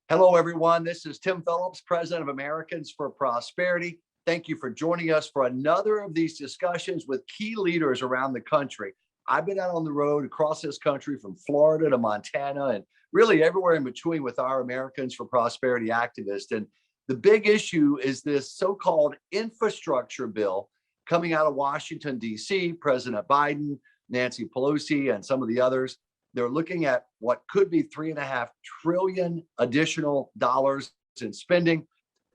Hello, everyone. This is Tim Phillips, President of Americans for Prosperity. Thank you for joining us for another of these discussions with key leaders around the country. I've been out on the road across this country from Florida to Montana and really everywhere in between with our Americans for Prosperity activists. And the big issue is this so-called infrastructure bill coming out of Washington, D.C. President Biden, Nancy Pelosi, and some of the others. They're looking at what could be $3.5 trillion additional dollars in spending,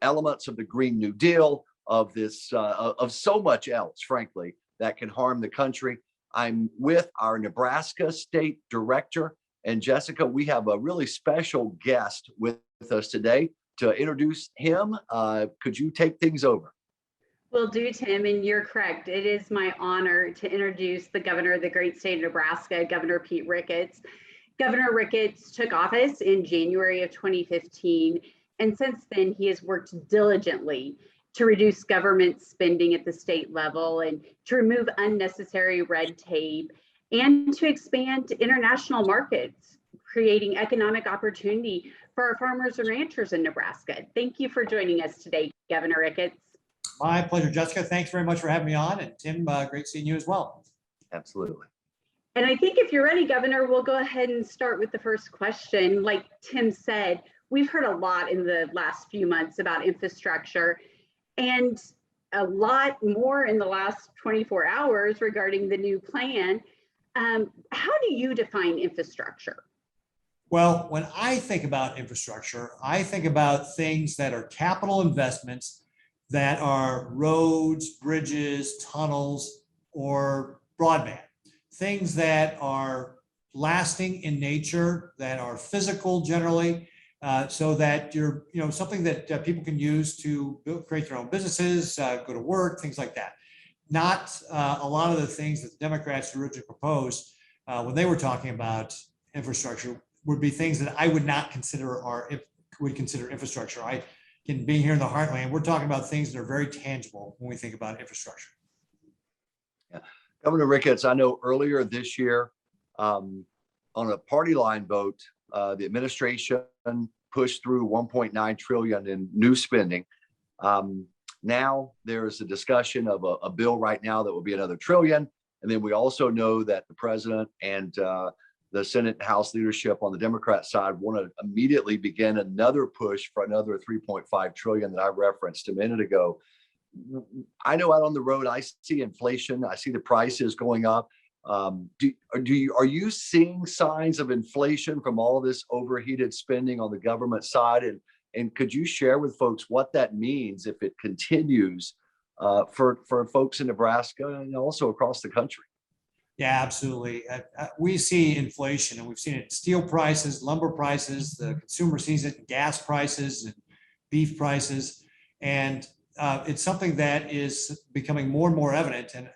elements of the Green New Deal, of so much else, frankly, that can harm the country. I'm with our Nebraska State Director, and Jessica, we have a really special guest with us today to introduce him. Could you take things over? Will do, Tim, and you're correct. It is my honor to introduce the governor of the great state of Nebraska, Governor Pete Ricketts. Governor Ricketts took office in January of 2015, and since then he has worked diligently to reduce government spending at the state level and to remove unnecessary red tape and to expand international markets, creating economic opportunity for our farmers and ranchers in Nebraska. Thank you for joining us today, Governor Ricketts. My pleasure, Jessica. Thanks very much for having me on. And Tim, great seeing you as well. Absolutely. And I think if you're ready, Governor, we'll go ahead and start with the first question. Like Tim said, we've heard a lot in the last few months about infrastructure and a lot more in the last 24 hours regarding the new plan. How do you define infrastructure? Well, when I think about infrastructure, I think about things that are capital investments that are roads, bridges, tunnels, or broadband. Things that are lasting in nature, that are physical generally, so that you're, something that people can use to create their own businesses, go to work, things like that. Not a lot of the things that the Democrats originally proposed when they were talking about infrastructure would be things that I would not consider infrastructure. Being here in the heartland, we're talking about things that are very tangible when we think about infrastructure. Yeah. Governor Ricketts, I know earlier this year on a party line vote, the administration pushed through $1.9 trillion in new spending. Now there's a discussion of a bill right now that will be another trillion. And then we also know that the president and the Senate and House leadership on the Democrat side want to immediately begin another push for another $3.5 trillion that I referenced a minute ago. I know out on the road, I see inflation. I see the prices going up. Are you seeing signs of inflation from all of this overheated spending on the government side? And could you share with folks what that means if it continues for folks in Nebraska and also across the country? Yeah, absolutely. We see inflation, and we've seen it in steel prices, lumber prices, the consumer sees it in gas prices and beef prices. And it's something that is becoming more and more evident. And,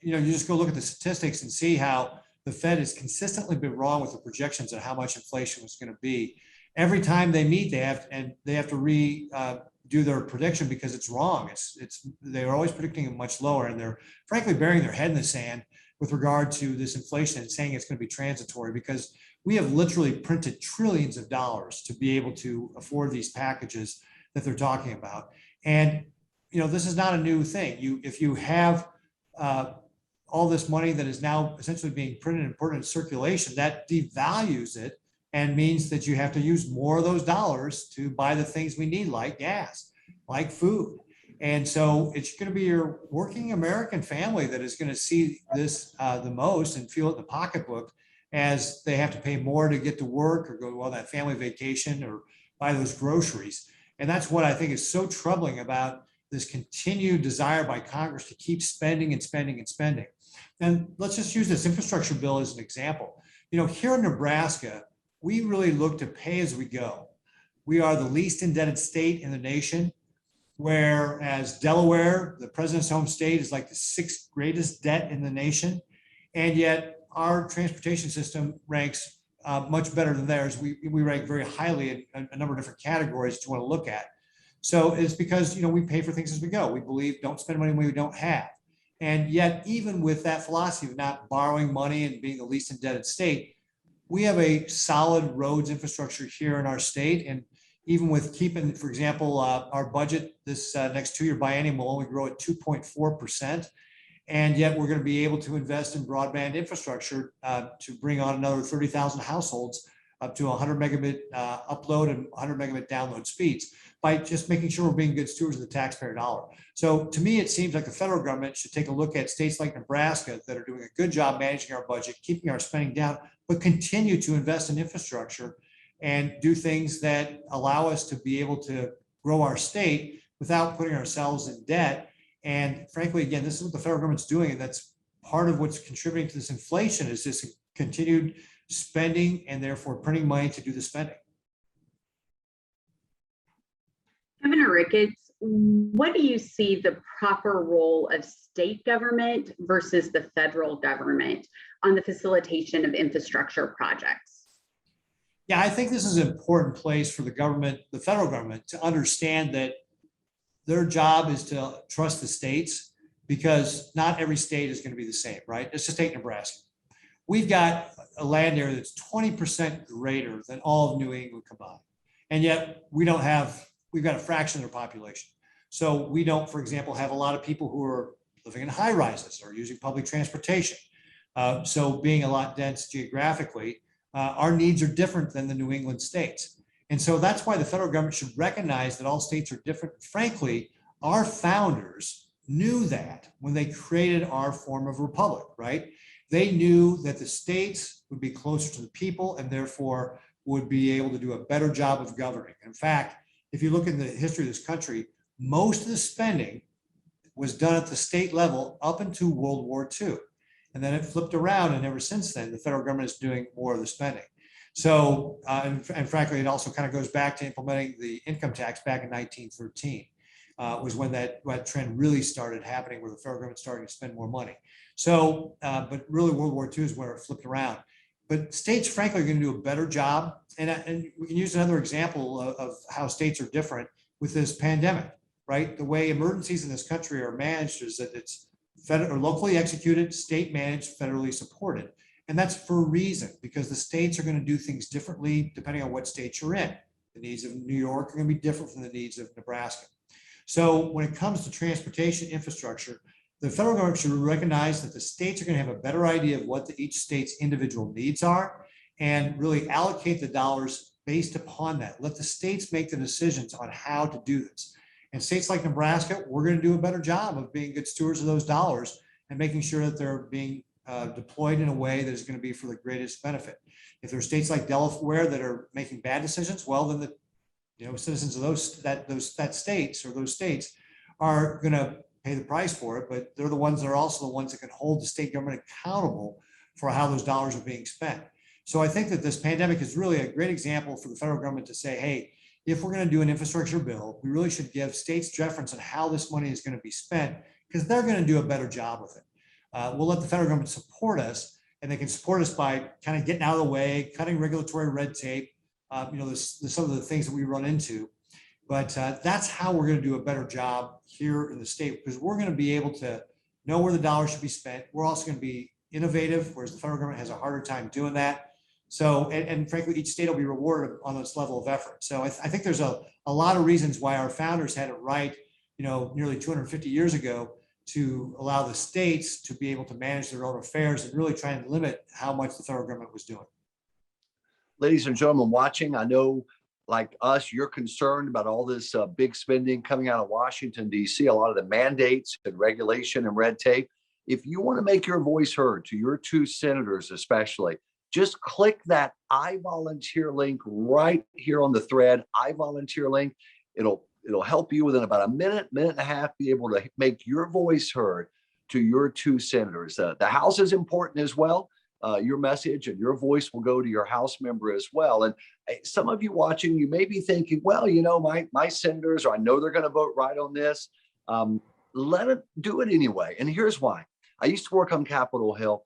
you just go look at the statistics and see how the Fed has consistently been wrong with the projections of how much inflation was going to be. Every time they meet, they have to do their prediction because it's wrong. They're always predicting it much lower, and they're frankly burying their head in the sand with regard to this inflation and saying it's going to be transitory, because we have literally printed trillions of dollars to be able to afford these packages that they're talking about. And, this is not a new thing. If you have all this money that is now essentially being printed and put in circulation, that devalues it and means that you have to use more of those dollars to buy the things we need, like gas, like food. And so it's going to be your working American family that is going to see this the most and feel it in the pocketbook as they have to pay more to get to work or go on that family vacation or buy those groceries. And that's what I think is so troubling about this continued desire by Congress to keep spending and spending and spending. And let's just use this infrastructure bill as an example. Here in Nebraska, we really look to pay as we go. We are the least indebted state in the nation, whereas Delaware, the president's home state, is like the 6th greatest debt in the nation. And yet our transportation system ranks much better than theirs. We rank very highly in a number of different categories that you want to look at. So it's because, we pay for things as we go. We believe don't spend money we don't have. And yet, even with that philosophy of not borrowing money and being the least indebted state, we have a solid roads infrastructure here in our state. And even with keeping, for example, our budget this next 2-year biennium will only grow at 2.4%. And yet we're going to be able to invest in broadband infrastructure to bring on another 30,000 households up to 100 megabit upload and 100 megabit download speeds by just making sure we're being good stewards of the taxpayer dollar. So to me, it seems like the federal government should take a look at states like Nebraska that are doing a good job managing our budget, keeping our spending down, but continue to invest in infrastructure and do things that allow us to be able to grow our state without putting ourselves in debt. And frankly, again, this is what the federal government's doing. And that's part of what's contributing to this inflation is this continued spending and therefore printing money to do the spending. Governor Ricketts, what do you see the proper role of state government versus the federal government on the facilitation of infrastructure projects? Yeah, I think this is an important place for the government, the federal government, to understand that their job is to trust the states because not every state is going to be the same, right? Let's just take Nebraska. We've got a land area that's 20% greater than all of New England combined. And yet we've got a fraction of their population. So we don't, for example, have a lot of people who are living in high rises or using public transportation. So being a lot dense geographically, our needs are different than the New England states. And so that's why the federal government should recognize that all states are different. Frankly, our founders knew that when they created our form of republic, right? They knew that the states would be closer to the people and therefore would be able to do a better job of governing. In fact, if you look in the history of this country, most of the spending was done at the state level up until World War II. And then it flipped around, and ever since then, the federal government is doing more of the spending. So, and frankly, it also kind of goes back to implementing the income tax back in 1913, was when that trend really started happening, where the federal government started to spend more money. So, but really World War II is where it flipped around. But states, frankly, are going to do a better job. And we can use another example of how states are different with this pandemic, right? The way emergencies in this country are managed is that it's federal or locally executed, state managed, federally supported. And that's for a reason, because the states are going to do things differently depending on what state you're in. The needs of New York are going to be different from the needs of Nebraska. So when it comes to transportation infrastructure, the federal government should recognize that the states are going to have a better idea of what each state's individual needs are and really allocate the dollars based upon that. Let the states make the decisions on how to do this. And states like Nebraska, we're going to do a better job of being good stewards of those dollars and making sure that they're being deployed in a way that is going to be for the greatest benefit. If there are states like Delaware that are making bad decisions, well, then the citizens of those states are going to pay the price for it, but they're the ones that are also the ones that can hold the state government accountable for how those dollars are being spent. So I think that this pandemic is really a great example for the federal government to say, hey, if we're going to do an infrastructure bill, we really should give states deference on how this money is going to be spent, because they're going to do a better job with it. We'll let the federal government support us, and they can support us by kind of getting out of the way, cutting regulatory red tape, some of the things that we run into. But that's how we're going to do a better job here in the state, because we're going to be able to know where the dollars should be spent. We're also going to be innovative, whereas the federal government has a harder time doing that. So, and frankly, each state will be rewarded on this level of effort. So I think there's a lot of reasons why our founders had it right, nearly 250 years ago, to allow the states to be able to manage their own affairs and really try and limit how much the federal government was doing. Ladies and gentlemen watching, I know, like us, you're concerned about all this big spending coming out of Washington, D.C., a lot of the mandates and regulation and red tape. If you want to make your voice heard to your two senators especially, just click that I volunteer link right here on the thread, I volunteer link. It'll help you within about a minute and a half be able to make your voice heard to your two senators. The House is important as well. Your message and your voice will go to your House member as well. And some of you watching, you may be thinking, well, my senators, or I know they're going to vote right on this. Let it do it anyway. And here's why. I used to work on Capitol Hill,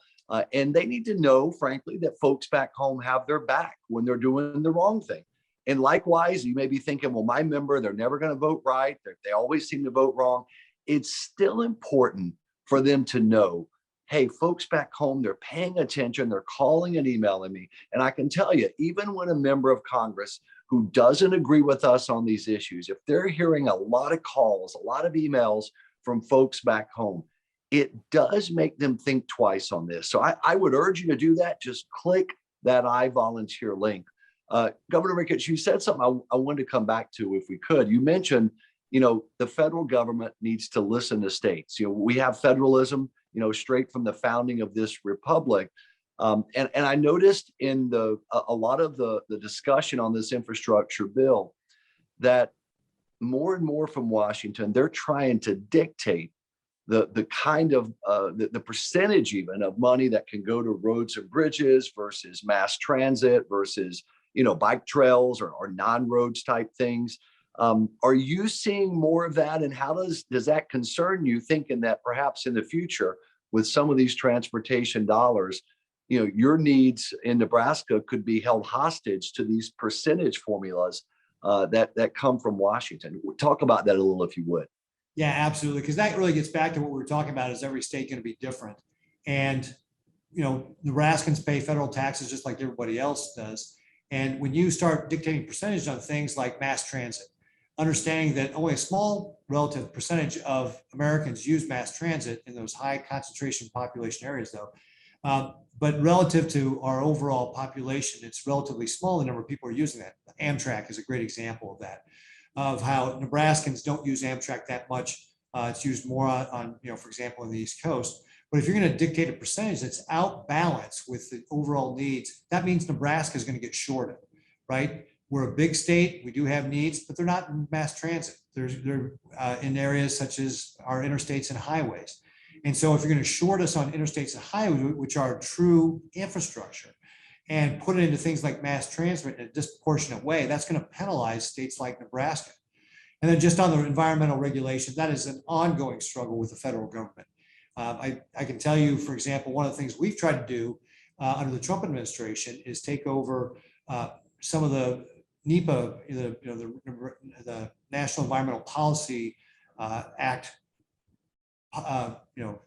and they need to know, frankly, that folks back home have their back when they're doing the wrong thing. And likewise, you may be thinking, well, my member, they're never going to vote right. They always seem to vote wrong. It's still important for them to know, hey, folks back home, they're paying attention, they're calling and emailing me. And I can tell you, even when a member of Congress who doesn't agree with us on these issues, if they're hearing a lot of calls, a lot of emails from folks back home, it does make them think twice on this. So I would urge you to do that. Just click that I volunteer link. Governor Ricketts, you said something I wanted to come back to if we could. You mentioned, the federal government needs to listen to states. We have federalism, straight from the founding of this republic. And I noticed in a lot of the discussion on this infrastructure bill that more and more from Washington, they're trying to dictate the kind of the percentage even of money that can go to roads and bridges versus mass transit versus bike trails or non-roads type things. Are you seeing more of that, and how does that concern you, thinking that perhaps in the future with some of these transportation dollars, your needs in Nebraska could be held hostage to these percentage formulas that come from Washington? Talk about that a little, if you would. Yeah, absolutely. Because that really gets back to what we were talking about, is every state going to be different. And, Nebraskans pay federal taxes just like everybody else does. And when you start dictating percentage on things like mass transit, understanding that only a small relative percentage of Americans use mass transit in those high concentration population areas, though, but relative to our overall population, it's relatively small, the number of people are using that. Amtrak is a great example of that, of how Nebraskans don't use Amtrak that much. It's used more on, for example, in the East Coast. But if you're going to dictate a percentage that's out balanced with the overall needs, that means Nebraska is going to get shorted, right? We're a big state. We do have needs, but they're not in mass transit. They're in areas such as our interstates and highways. And so if you're going to short us on interstates and highways, which are true infrastructure, and put it into things like mass transit in a disproportionate way, that's going to penalize states like Nebraska. And then just on the environmental regulation, that is an ongoing struggle with the federal government. I can tell you, for example, one of the things we've tried to do under the Trump administration is take over some of the NEPA, the National Environmental Policy Act,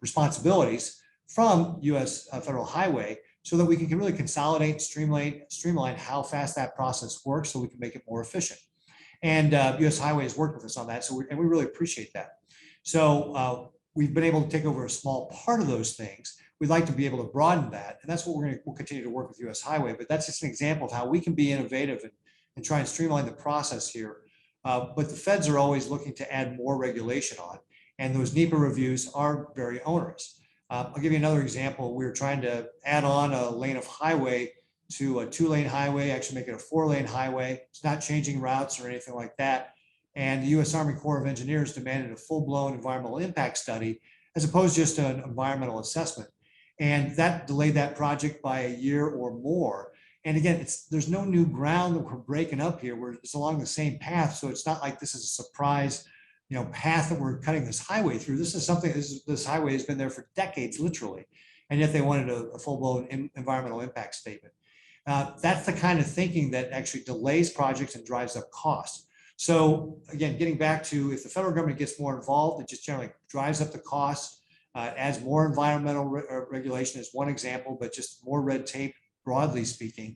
responsibilities from U.S. Federal Highway, so that we can really consolidate, streamline how fast that process works, so we can make it more efficient. And U.S. Highway has worked with us on that, so we really appreciate that. So we've been able to take over a small part of those things. We'd like to be able to broaden that, and that's what we'll continue to work with U.S. Highway. But that's just an example of how we can be innovative and try and streamline the process here. But the feds are always looking to add more regulation on, and those NEPA reviews are very onerous. I'll give you another example. We were trying to add on a lane of highway to a 2-lane highway, actually make it a 4-lane highway. It's not changing routes or anything like that. And the U.S. Army Corps of Engineers demanded a full-blown environmental impact study as opposed to just an environmental assessment. And that delayed that project by a year or more. And again, there's no new ground that we're breaking up here. It's along the same path. So it's not like this is a surprise, path that we're cutting this highway through. This is something, this highway has been there for decades, literally. And yet they wanted a full-blown environmental impact statement. That's the kind of thinking that actually delays projects and drives up costs. So again, getting back to, if the federal government gets more involved, it just generally drives up the costs, adds more environmental regulation is one example, but just more red tape, broadly speaking.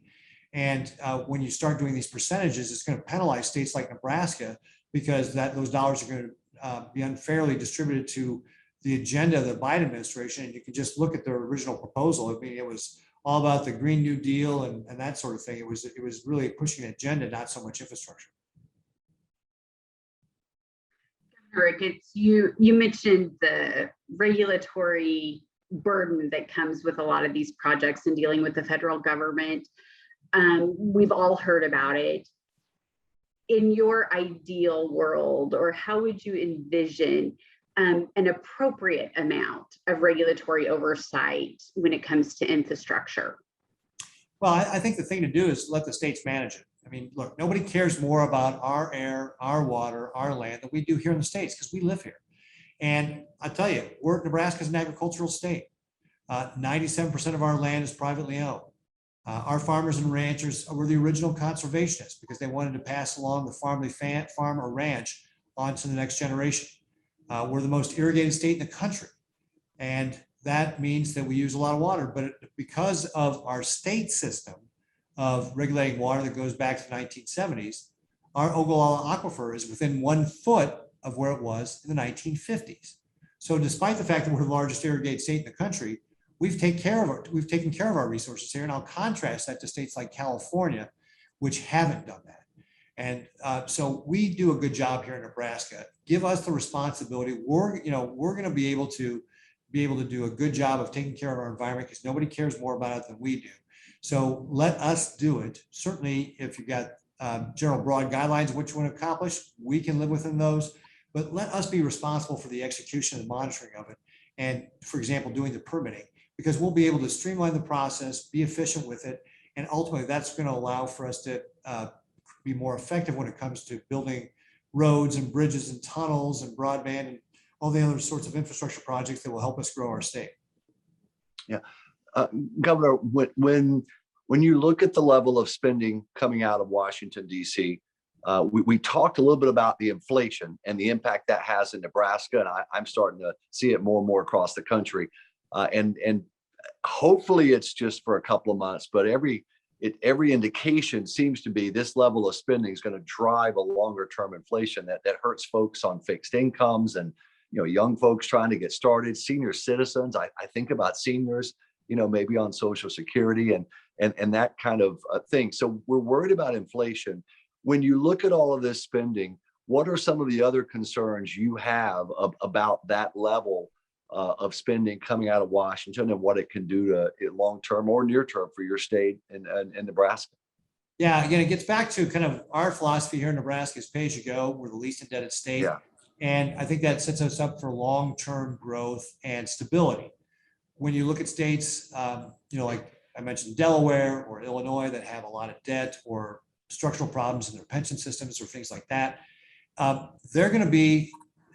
And when you start doing these percentages, it's going to penalize states like Nebraska, because those dollars are going to be unfairly distributed to the agenda of the Biden administration. And you can just look at their original proposal. I mean, it was all about the Green New Deal and that sort of thing. It was really pushing an agenda, not so much infrastructure. Ricketts, you mentioned the regulatory burden that comes with a lot of these projects and dealing with the federal government. We've all heard about it. In your ideal world, or how would you envision an appropriate amount of regulatory oversight when it comes to infrastructure? Well, I think the thing to do is let the states manage it. I mean, look, nobody cares more about our air, our water, our land than we do here in the States, because we live here. And I tell you, Nebraska is an agricultural state. 97% of our land is privately owned. Our farmers and ranchers were the original conservationists because they wanted to pass along the farm or ranch on to the next generation. We're the most irrigated state in the country. And that means that we use a lot of water, but because of our state system of regulating water that goes back to the 1970s, our Ogallala Aquifer is within 1 foot of where it was in the 1950s. So despite the fact that we're the largest irrigated state in the country, we've taken care of our resources here. And I'll contrast that to states like California, which haven't done that. And so we do a good job here in Nebraska. Give us the responsibility. We're going to be able to do a good job of taking care of our environment because nobody cares more about it than we do. So let us do it. Certainly, if you've got general broad guidelines of what you want to accomplish, we can live within those. But let us be responsible for the execution and monitoring of it. And for example, doing the permitting, because we'll be able to streamline the process, be efficient with it. And ultimately, that's going to allow for us to be more effective when it comes to building roads and bridges and tunnels and broadband and all the other sorts of infrastructure projects that will help us grow our state. Yeah. Governor, when you look at the level of spending coming out of Washington, D.C., we talked a little bit about the inflation and the impact that has in Nebraska, and I'm starting to see it more and more across the country. And hopefully it's just for a couple of months, but every indication seems to be this level of spending is going to drive a longer term inflation that hurts folks on fixed incomes and young folks trying to get started, senior citizens. I think about seniors, maybe on Social Security and that kind of thing. So we're worried about inflation. When you look at all of this spending, what are some of the other concerns you have about that level of spending coming out of Washington and what it can do to long term or near term for your state and Nebraska? Yeah, again, it gets back to kind of our philosophy here in Nebraska is pay as you go. We're the least indebted state. Yeah. And I think that sets us up for long-term growth and stability. When you look at states, like I mentioned, Delaware or Illinois that have a lot of debt or structural problems in their pension systems or things like that, they're going to be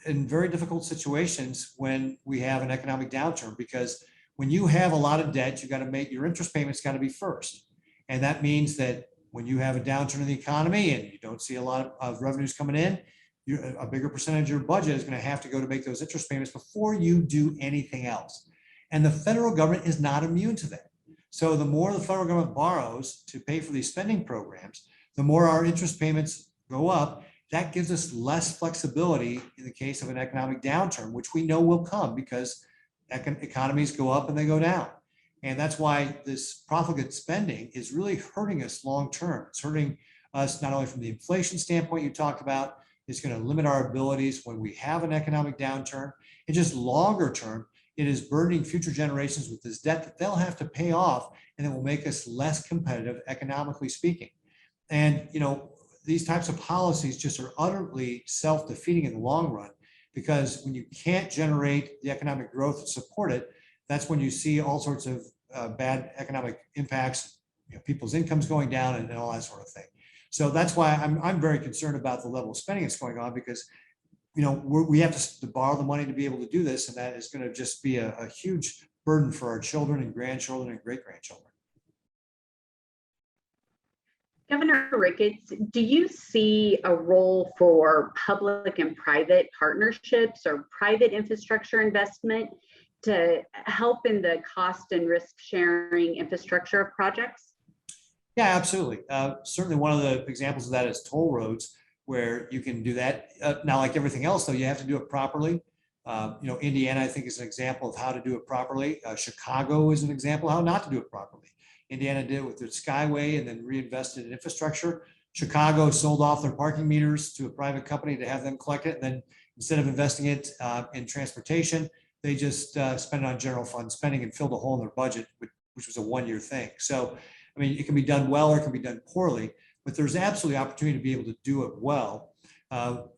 in very difficult situations when we have an economic downturn, because when you have a lot of debt, you got to make your interest payments got to be first. And that means that when you have a downturn in the economy and you don't see a lot of revenues coming in, a bigger percentage of your budget is going to have to go to make those interest payments before you do anything else. And the federal government is not immune to that. So the more the federal government borrows to pay for these spending programs, the more our interest payments go up. That gives us less flexibility in the case of an economic downturn, which we know will come because economies go up and they go down. And that's why this profligate spending is really hurting us long term. It's hurting us not only from the inflation standpoint you talked about, it's going to limit our abilities when we have an economic downturn. And just longer term, it is burdening future generations with this debt that they'll have to pay off, and it will make us less competitive economically speaking. And these types of policies just are utterly self-defeating in the long run, because when you can't generate the economic growth to support it, that's when you see all sorts of bad economic impacts, people's incomes going down and all that sort of thing. So that's why I'm very concerned about the level of spending that's going on, because we have to borrow the money to be able to do this, and that is going to just be a huge burden for our children and grandchildren and great-grandchildren. Governor Ricketts, do you see a role for public and private partnerships or private infrastructure investment to help in the cost and risk sharing infrastructure of projects? Yeah, absolutely. Certainly one of the examples of that is toll roads, where you can do that. Now, like everything else, though, you have to do it properly. Indiana, I think, is an example of how to do it properly. Chicago is an example of how not to do it properly. Indiana did it with their Skyway and then reinvested in infrastructure. Chicago sold off their parking meters to a private company to have them collect it. And then instead of investing it in transportation, they just spent it on general fund spending and filled a hole in their budget, which was a one-year thing. So, I mean, it can be done well or it can be done poorly, but there's absolutely opportunity to be able to do it well.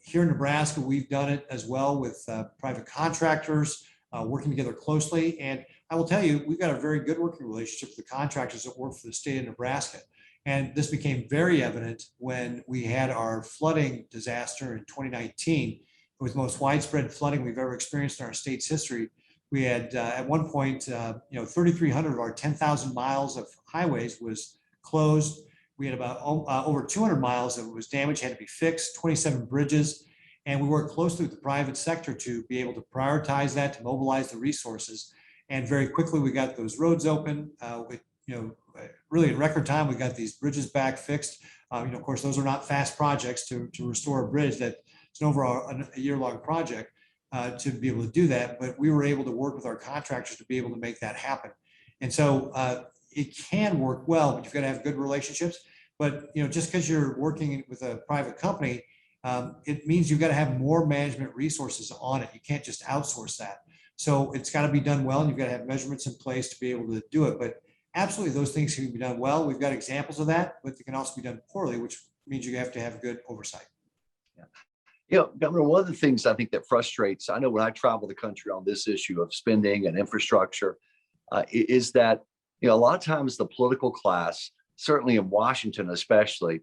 Here in Nebraska, we've done it as well with private contractors, working together closely. And I will tell you, we've got a very good working relationship with the contractors that work for the state of Nebraska. And this became very evident when we had our flooding disaster in 2019. It was the most widespread flooding we've ever experienced in our state's history. We had at one point, 3,300 of our 10,000 miles of highways was closed. We had about over 200 miles that was damaged, had to be fixed, 27 bridges. And we worked closely with the private sector to be able to prioritize that, to mobilize the resources. And very quickly, we got those roads open with really in record time, we got these bridges back fixed. Of course, those are not fast projects to restore a bridge that it's an over a year-long project to be able to do that. But we were able to work with our contractors to be able to make that happen. And so it can work well, but you've got to have good relationships. But just because you're working with a private company, it means you've got to have more management resources on it. You can't just outsource that. So it's got to be done well, and you've got to have measurements in place to be able to do it. But absolutely, those things can be done well. We've got examples of that, but they can also be done poorly, which means you have to have good oversight. Yeah. Governor, one of the things I think that frustrates, I know when I travel the country on this issue of spending and infrastructure, is that a lot of times the political class, certainly in Washington especially,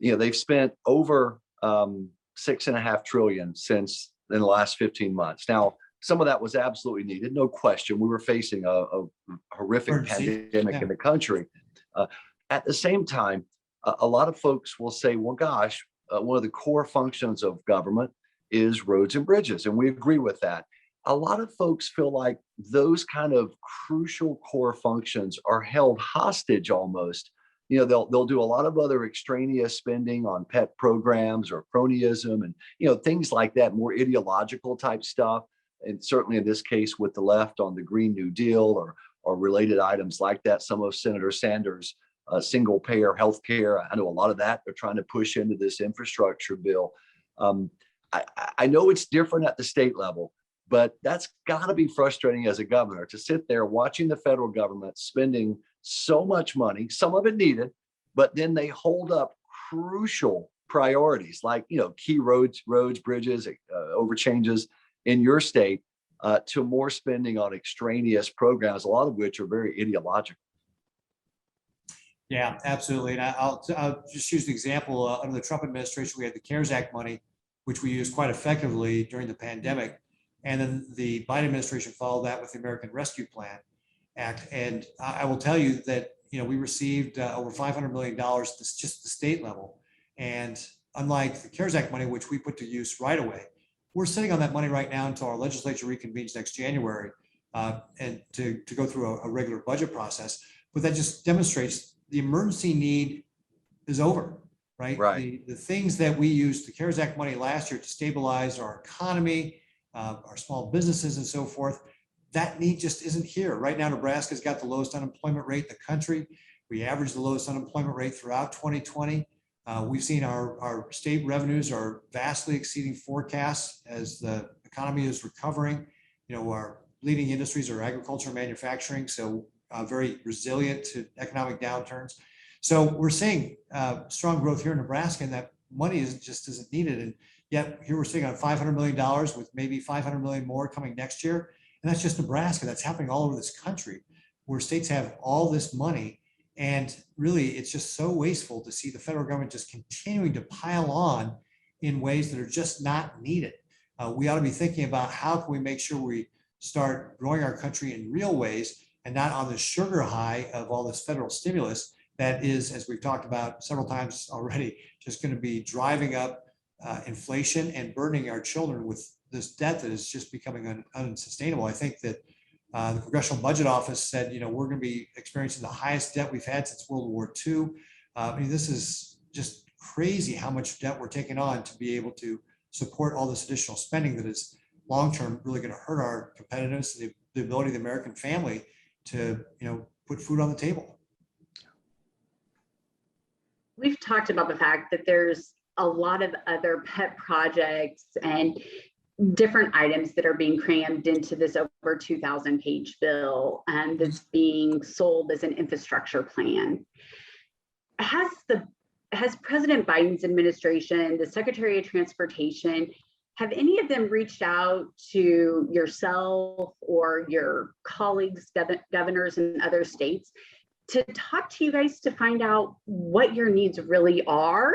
they've spent over $6.5 trillion since in the last 15 months. Now, some of that was absolutely needed, no question. We were facing a horrific pandemic in the country. At the same time, a lot of folks will say, well, gosh, one of the core functions of government is roads and bridges. And we agree with that. A lot of folks feel like those kind of crucial core functions are held hostage almost. They'll do a lot of other extraneous spending on pet programs or cronyism and, things like that, more ideological type stuff. And certainly in this case with the left on the Green New Deal or related items like that, some of Senator Sanders' single payer healthcare, I know a lot of that they're trying to push into this infrastructure bill. I know it's different at the state level, but that's got to be frustrating as a governor to sit there watching the federal government spending so much money, some of it needed, but then they hold up crucial priorities like, key roads, bridges, overchanges in your state to more spending on extraneous programs, a lot of which are very ideological. Yeah, absolutely. And I'll just use the example under the Trump administration, we had the CARES Act money, which we used quite effectively during the pandemic. And then the Biden administration followed that with the American Rescue Plan Act. And I will tell you that, we received over $500 million, just the state level. And unlike the CARES Act money, which we put to use right away, we're sitting on that money right now until our legislature reconvenes next January and to go through a regular budget process. But that just demonstrates the emergency need is over, right? The things that we used the CARES Act money last year to stabilize our economy, our small businesses and so forth, that need just isn't here. Right now, Nebraska's got the lowest unemployment rate in the country. We averaged the lowest unemployment rate throughout 2020. We've seen our state revenues are vastly exceeding forecasts as the economy is recovering. Our leading industries are agriculture and manufacturing, so very resilient to economic downturns. So we're seeing strong growth here in Nebraska, and that money just isn't needed. And yet here we're sitting on $500 million with maybe $500 million more coming next year. And that's just Nebraska. That's happening all over this country where states have all this money. And really, it's just so wasteful to see the federal government just continuing to pile on in ways that are just not needed. We ought to be thinking about how can we make sure we start growing our country in real ways and not on the sugar high of all this federal stimulus that is, as we've talked about several times already, just going to be driving up inflation and burdening our children with this debt that is just becoming unsustainable. I think that the Congressional Budget Office said, we're going to be experiencing the highest debt we've had since World War II. This is just crazy how much debt we're taking on to be able to support all this additional spending that is long-term really going to hurt our competitiveness, the ability of the American family to, put food on the table. We've talked about the fact that there's a lot of other pet projects and different items that are being crammed into this over 2,000-page bill and that's being sold as an infrastructure plan. Has President Biden's administration, the Secretary of Transportation, have any of them reached out to yourself or your colleagues, governors in other states, to talk to you guys to find out what your needs really are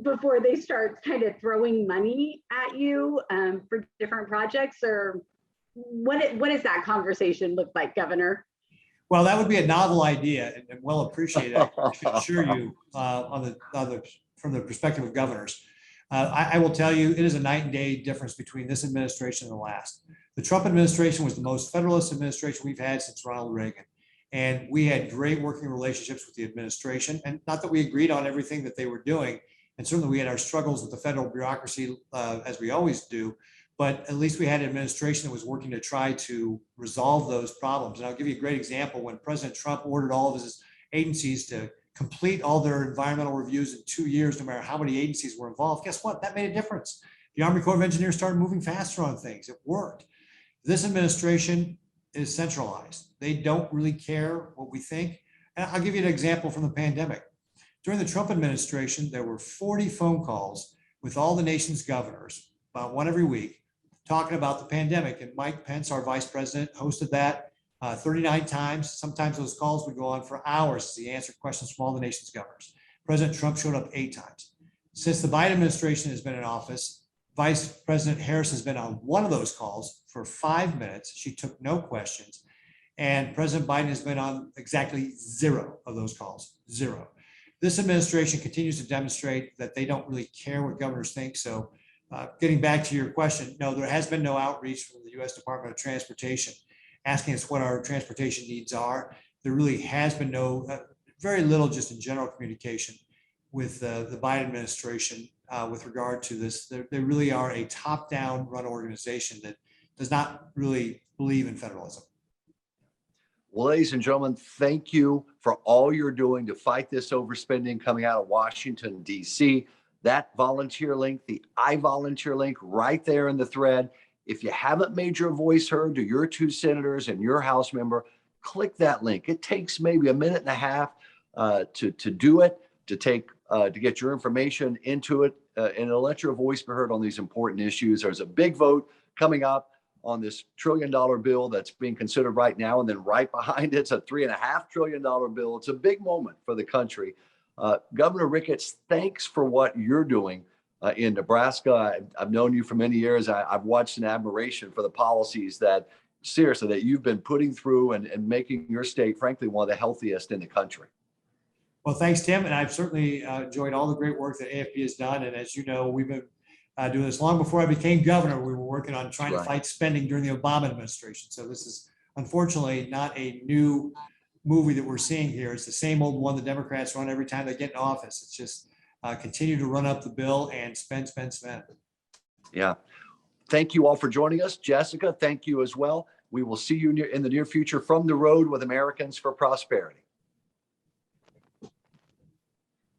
before they start kind of throwing money at you for different projects? Or what does that conversation look like, Governor? Well, that would be a novel idea and well appreciated. I can assure you from the perspective of governors. I will tell you, it is a night and day difference between this administration and the last. The Trump administration was the most federalist administration we've had since Ronald Reagan. And we had great working relationships with the administration, and not that we agreed on everything that they were doing. And certainly we had our struggles with the federal bureaucracy, as we always do, but at least we had an administration that was working to try to resolve those problems. And I'll give you a great example. When President Trump ordered all of his agencies to complete all their environmental reviews in 2 years, no matter how many agencies were involved, guess what? That made a difference. The Army Corps of Engineers started moving faster on things. It worked. This administration is centralized. They don't really care what we think. And I'll give you an example from the pandemic. During the Trump administration, there were 40 phone calls with all the nation's governors, about one every week, talking about the pandemic. And Mike Pence, our vice president, hosted that 39 times. Sometimes those calls would go on for hours as he answered questions from all the nation's governors. President Trump showed up 8 times. Since the Biden administration has been in office, Vice President Harris has been on one of those calls for 5 minutes. She took no questions. And President Biden has been on exactly 0 of those calls, 0. This administration continues to demonstrate that they don't really care what governors think. So getting back to your question, no, there has been no outreach from the U.S. Department of Transportation asking us what our transportation needs are. There really has been no, very little just in general communication with the Biden administration with regard to this. They really are a top-down run organization that does not really believe in federalism. Well, ladies and gentlemen, thank you for all you're doing to fight this overspending coming out of Washington, D.C. That volunteer link, the I volunteer link right there in the thread. If you haven't made your voice heard to your 2 senators and your House member, click that link. It takes maybe a minute and a half to do it, to get your information into it, and it'll let your voice be heard on these important issues. There's a big vote coming up on this $1 trillion bill that's being considered right now. And then right behind it's a $3.5 trillion bill. It's a big moment for the country. Governor Ricketts, thanks for what you're doing in Nebraska. I've known you for many years. I've watched in admiration for the policies that seriously that you've been putting through and making your state, frankly, one of the healthiest in the country. Well, thanks, Tim. And I've certainly enjoyed all the great work that AFP has done. And as you know, we've been doing this long before I became governor. We were working on trying to fight spending during the Obama administration. So this is unfortunately not a new movie that we're seeing here. It's the same old one the Democrats run every time they get in office. It's just continue to run up the bill and spend. Yeah. Thank you all for joining us. Jessica, thank you as well. We will see you in the near future from the road with Americans for Prosperity.